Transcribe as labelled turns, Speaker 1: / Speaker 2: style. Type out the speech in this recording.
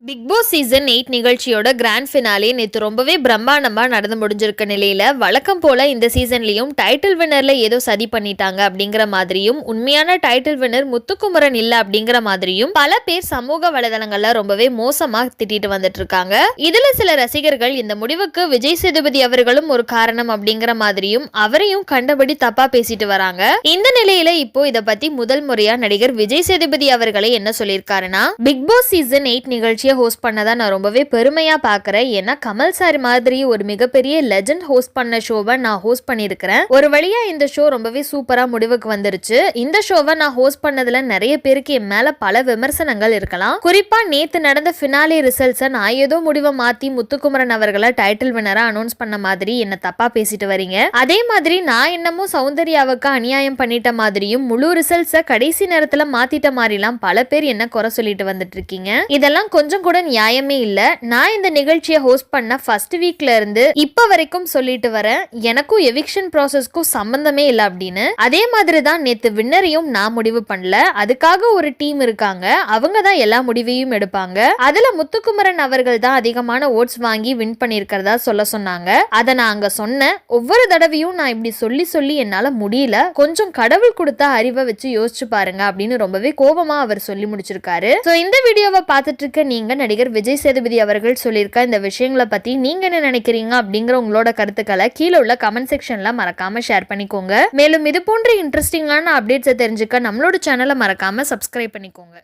Speaker 1: Big Boss season 8 நிகழ்ச்சியோட grand finale நேற்று ரொம்பவே பிரம்மாண்டமா நடந்து முடிஞ்சிருக்க நிலையில வழக்கம் போல இந்த சீசன்லயும் டைட்டில் வின்னர்ல ஏதோ சதி பண்ணிட்டாங்க அப்படிங்கிற மாதிரியும் உண்மையான டைட்டில் வின்னர் முத்துக்குமரன் இல்ல அப்படிங்கிற மாதிரியும் பல பேர் சமூக வலைதளங்கள்ல ரொம்பவே மோசமா திட்டிட்டு வந்துட்டு இருக்காங்க. இதுல சில ரசிகர்கள் இந்த முடிவுக்கு விஜய் சேதுபதி அவர்களும் ஒரு காரணம் அப்படிங்கிற மாதிரியும் அவரையும் கண்டபடி தப்பா பேசிட்டு வராங்க. இந்த நிலையில இப்போ இத பத்தி முதல் முறையா நடிகர் விஜய் சேதுபதி அவர்களே என்ன சொல்லியிருக்காருன்னா, பிக் பாஸ் சீசன் 8 நிகழ்ச்சி ஹோஸ்ட் பண்ணதா நான் ரொம்பவே பெருமையா பாக்குறேன். ஏன்னா கமல் சார் மாதிரி ஒரு மிகப்பெரிய லெஜண்ட் ஹோஸ்ட் பண்ண ஷோவை நான் ஹோஸ்ட் பண்ணிருக்கிறேன். ஒரு வழியா இந்த ஷோ ரொம்பவே சூப்பரா முடிவுக்கு வந்துருச்சு. இந்த ஷோவை நான் ஹோஸ்ட் பண்ணதுல நிறைய பேருக்கு என் மேல பல விமர்சனங்கள் இருக்கலாம். குறிப்பா நேத்து நடந்த ஃபினாலே ரிசல்ட்ஸை நான் ஏதோ முடிவை மாத்தி முத்துக்குமரன் அவர்களை டைட்டில் வினரா அனௌன்ஸ் பண்ண மாதிரி என்ன தப்பா பேசிட்டு வரீங்க. அதே மாதிரி நான் என்னமோ சௌந்தர்யாவுக்கு அநியாயம் பண்ணிட்ட மாதிரியும் முழு ரிசல்ட்ஸை கடைசி நேரத்துல மாத்திட்ட மாதிரிலாம் பல பேர் என்ன குறை சொல்லிட்டு வந்துட்டு இருக்கீங்க. இதெல்லாம் கொஞ்சம் கூட நியாயமே இல்ல. நான் இந்த நிகழ்ச்சியை ஹோஸ்ட் பண்ண ஃபர்ஸ்ட் வீக்ல இருந்து இப்ப வரைக்கும் சொல்லிட்டு வரேன், எனக்கும் எவிக்ஷன் ப்ராசஸ்க்கும் சம்பந்தமே இல்ல அப்படின்னு. அதே மாதிரி தான் நேத்து வின்னரையும் நான் முடிவு பண்ணல. அதுக்காக ஒரு டீம் இருக்காங்க, அவங்க தான் எல்லா முடிவையும் எடுப்பாங்க. அதுல முத்துக்குமரன் அவர்கள் தான் அதிகமான ஓட்ஸ் வாங்கி வின் பண்ணிருக்கிறதா சொல்ல சொன்னாங்க. அதை நான் அங்க சொன்னேன். ஒவ்வொரு தடவையும் நான் இப்படி சொல்லி சொல்லி என்னால முடியல, கொஞ்சம் கடவுள் கொடுத்த அறிவை வச்சு யோசிச்சு பாருங்க அப்படின்னு ரொம்பவே கோபமா அவர் சொல்லி முடிச்சிருக்காரு. சோ இந்த வீடியோவை பார்த்துட்டு இருக்க நீங்க நடிகர் விஜய் சேதுபதி அவர்கள் சொல்லியிருக்க இந்த விஷயங்களை பத்தி நீங்க என்ன நினைக்கிறீங்க அப்படிங்கிற உங்களோட கருத்துக்களை கீழே உள்ள கமெண்ட் செக்ஷன்ல மறக்காம ஷேர் பண்ணிக்கோங்க. மேலும் இது போன்ற இன்ட்ரெஸ்டிங்கான அப்டேட்ஸை தெரிஞ்சுக்க நம்மளோட சேனலை மறக்காம சப்ஸ்கிரைப் பண்ணிக்கோங்க.